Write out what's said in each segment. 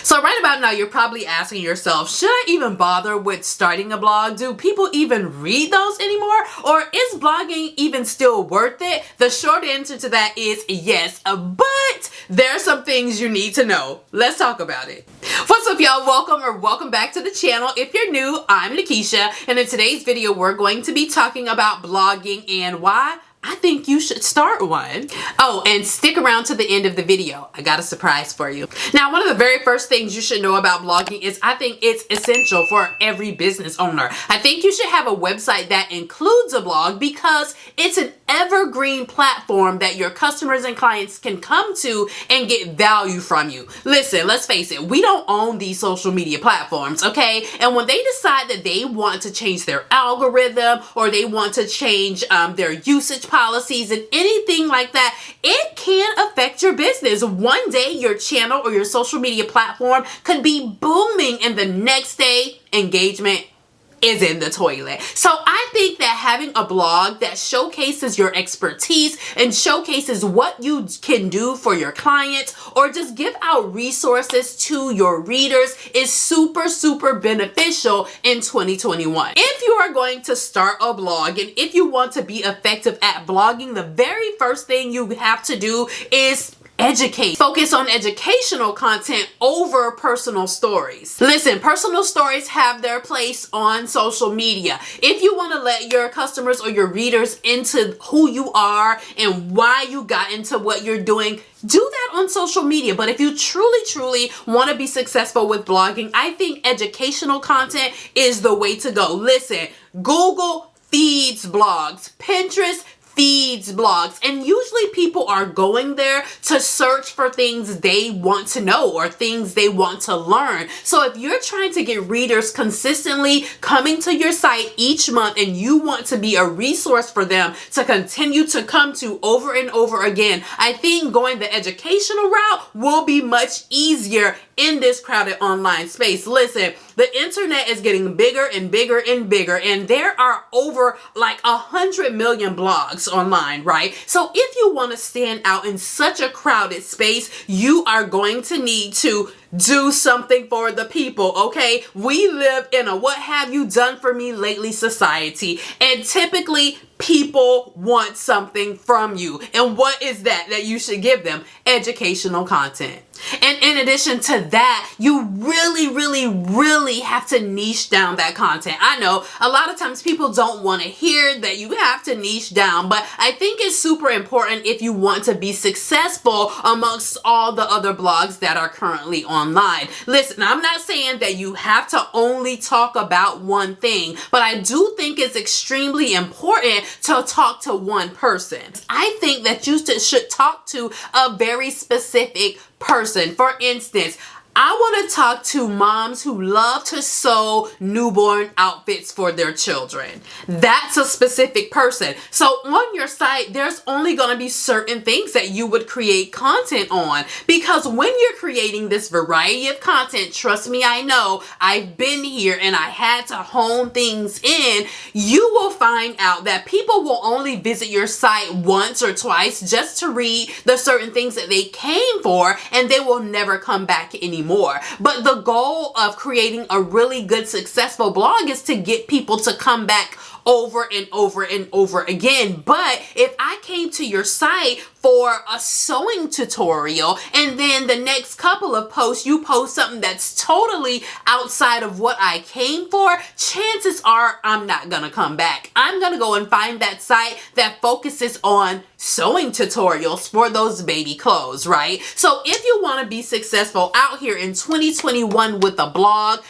So right about now, you're probably asking yourself, should I even bother with starting a blog? Do people even read those anymore? Or is blogging even still worth it? The short answer to that is yes, but there are some things you need to know. Let's talk about it. What's up, y'all? Welcome back to the channel. If you're new, I'm Nakisha, and in today's video, we're going to be talking about blogging and why I think you should start one. Oh, and stick around to the end of the video. I got a surprise for you. Now, one of the very first things you should know about blogging is I think it's essential for every business owner. I think you should have a website that includes a blog because it's an evergreen platform that your customers and clients can come to and get value from you. Listen, let's face it, we don't own these social media platforms, okay? And when they decide that they want to change their algorithm or they want to change their usage policies and anything like that, it can affect your business. One day your channel or your social media platform could be booming and the next day engagement is in the toilet. So I think that having a blog that showcases your expertise and showcases what you can do for your clients or just give out resources to your readers is super beneficial in 2021. If you are going to start a blog and if you want to be effective at blogging, the very first thing you have to do is educate. Focus on educational content over personal stories. Listen, personal stories have their place on social media. If you want to let your customers or your readers into who you are and why you got into what you're doing, do that on social media. But if you truly want to be successful with blogging, I think educational content is the way to go. Listen, Google feeds blogs, Pinterest feeds blogs, and usually people are going there to search for things they want to know or things they want to learn. So if you're trying to get readers consistently coming to your site each month and you want to be a resource for them to continue to come to over and over again, I think going the educational route will be much easier in this crowded online space. Listen, the internet is getting bigger and bigger and bigger, and there are over like 100 million blogs online, right? So if you want to stand out in such a crowded space, you are going to need to do something for the people, okay? We live in a what have you done for me lately society, and typically people want something from you. And what is that you should give them? Educational content. And in addition to that, you really have to niche down that content. I know a lot of times people don't want to hear that you have to niche down, but I think it's super important if you want to be successful amongst all the other blogs that are currently online. Listen, I'm not saying that you have to only talk about one thing, but I do think it's extremely important to talk to one person. I think that you should talk to a very specific person. For instance, I want to talk to moms who love to sew newborn outfits for their children. That's a specific person. So on your site, there's only going to be certain things that you would create content on, because when you're creating this variety of content, trust me, I know, I've been here and I had to hone things in. You will find out that people will only visit your site once or twice just to read the certain things that they came for, and they will never come back anymore. But the goal of creating a really good successful blog is to get people to come back over and over again. But if I came to your site for a sewing tutorial and then the next couple of posts you post something that's totally outside of what I came for, chances are I'm not gonna come back. I'm gonna go and find that site that focuses on sewing tutorials for those baby clothes, right? So if you want to be successful out here in 2021 with a blog,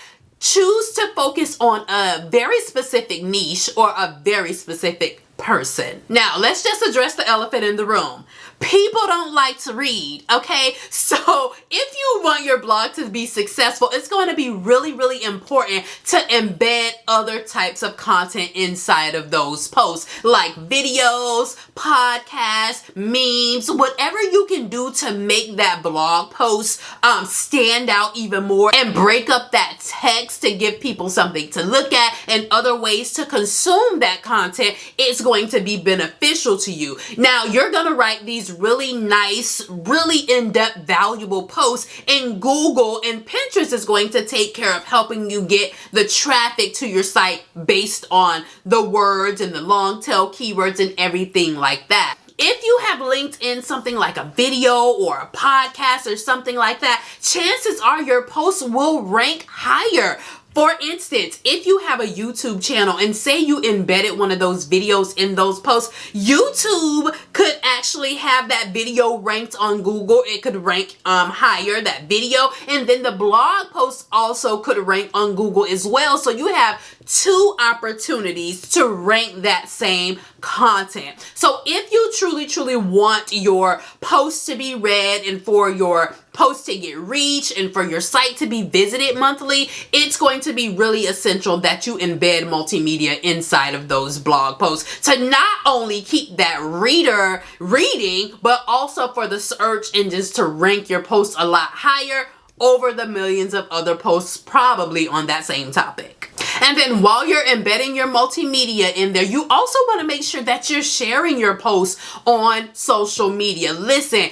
choose to focus on a very specific niche or a very specific person. Now, let's just address the elephant in the room. People don't like to read, okay? So if you want your blog to be successful, it's going to be really important to embed other types of content inside of those posts, like videos, podcasts, memes, whatever you can do to make that blog post stand out even more and break up that text to give people something to look at and other ways to consume that content. It's going to be beneficial to you. Now, you're going to write these these really nice, really in-depth, valuable posts in Google, and Pinterest is going to take care of helping you get the traffic to your site based on the words and the long tail keywords and everything like that. If you have linked in something like a video or a podcast or something like that, chances are your posts will rank higher. For instance, if you have a YouTube channel and say you embedded one of those videos in those posts, YouTube could actually have that video ranked on Google. It could rank higher, that video, and then the blog post also could rank on Google as well. So you have two opportunities to rank that same content. So if you truly want your post to be read and for your post to get reach and for your site to be visited monthly, it's going to be really essential that you embed multimedia inside of those blog posts to not only keep that reader reading, but also for the search engines to rank your posts a lot higher over the millions of other posts probably on that same topic. And then while you're embedding your multimedia in there, you also want to make sure that you're sharing your posts on social media. Listen,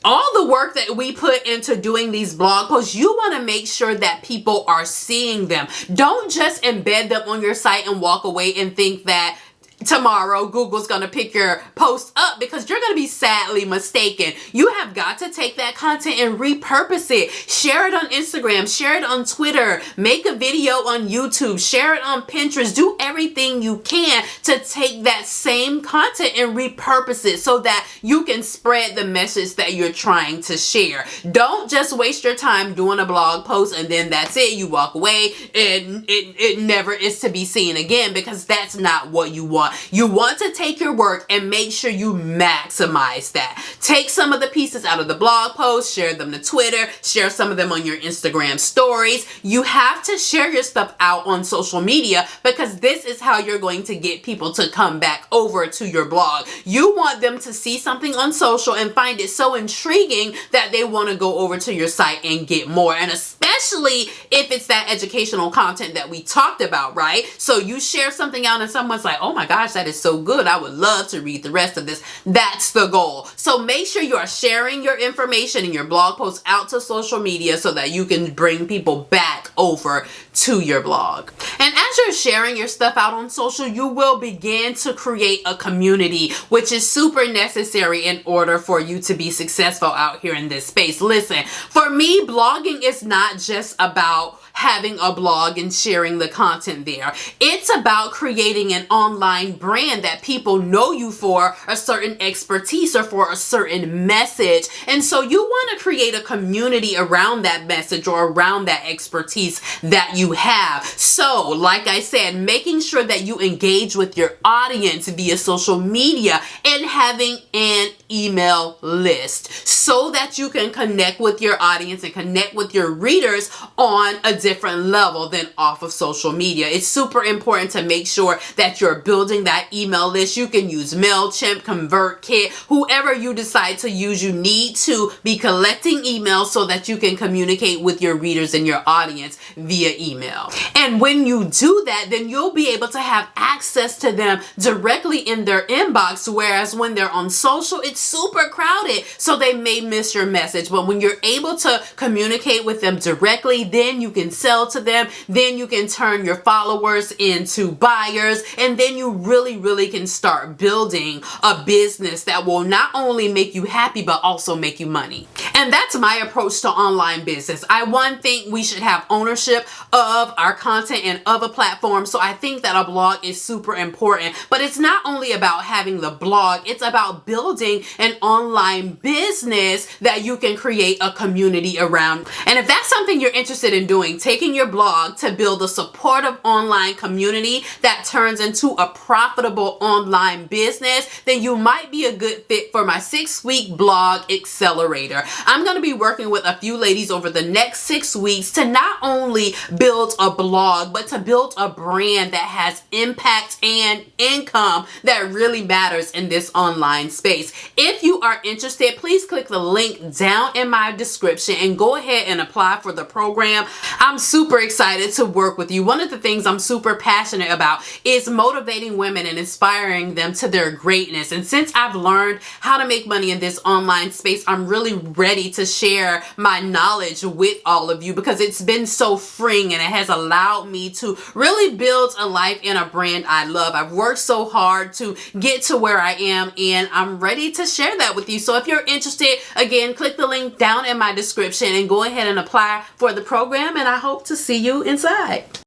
all the work that we put into doing these blog posts, you want to make sure that people are seeing them. Don't just embed them on your site and walk away and think that tomorrow Google's going to pick your post up, because you're going to be sadly mistaken. You have got to take that content and repurpose it. Share it on Instagram, share it on Twitter, make a video on YouTube, share it on Pinterest. Do everything you can to take that same content and repurpose it so that you can spread the message that you're trying to share. Don't just waste your time doing a blog post and then that's it. You walk away and it never is to be seen again, because that's not what you want. You want to take your work and make sure you maximize that. Take some of the pieces out of the blog post, share them to Twitter, share some of them on your Instagram stories. You have to share your stuff out on social media, because this is how you're going to get people to come back over to your blog. You want them to see something on social and find it so intriguing that they want to go over to your site and get more. And especially if it's that educational content that we talked about, right? So you share something out and someone's like, oh my gosh, that is so good. I would love to read the rest of this. That's the goal. So make sure you are sharing your information and your blog posts out to social media so that you can bring people back over to your blog. And as you're sharing your stuff out on social, you will begin to create a community, which is super necessary in order for you to be successful out here in this space. Listen, for me, blogging is not just about having a blog and sharing the content there. It's about creating an online brand that people know you for a certain expertise or for a certain message. And so you want to create a community around that message or around that expertise that you have. So, like I said, making sure that you engage with your audience via social media and having an email list so that you can connect with your audience and connect with your readers on a different level than off of social media. It's super important to make sure that you're building that email list. You can use MailChimp, ConvertKit, whoever you decide to use. You need to be collecting emails so that you can communicate with your readers and your audience via email. And when you do that, then you'll be able to have access to them directly in their inbox, whereas when they're on social, it's super crowded, so they may miss your message. But when you're able to communicate with them directly, then you can sell to them, then you can turn your followers into buyers, and then you really can start building a business that will not only make you happy but also make you money. And that's my approach to online business. I think we should have ownership of our content and of a platform. So I think that a blog is super important, but it's not only about having the blog, it's about building an online business that you can create a community around. And if that's something you're interested in doing, taking your blog to build a supportive online community that turns into a profitable online business, then you might be a good fit for my 6-week blog accelerator. I'm going to be working with a few ladies over the next 6 weeks to not only build a blog, but to build a brand that has impact and income that really matters in this online space. If you are interested, please click the link down in my description and go ahead and apply for the program. I'm super excited to work with you. One of the things I'm super passionate about is motivating women and inspiring them to their greatness. And since I've learned how to make money in this online space, I'm really ready to share my knowledge with all of you because it's been so freeing and it has allowed me to really build a life in a brand I love. I've worked so hard to get to where I am, and I'm ready to share that with you. So if you're interested, again, click the link down in my description and go ahead and apply for the program, and I hope to see you inside.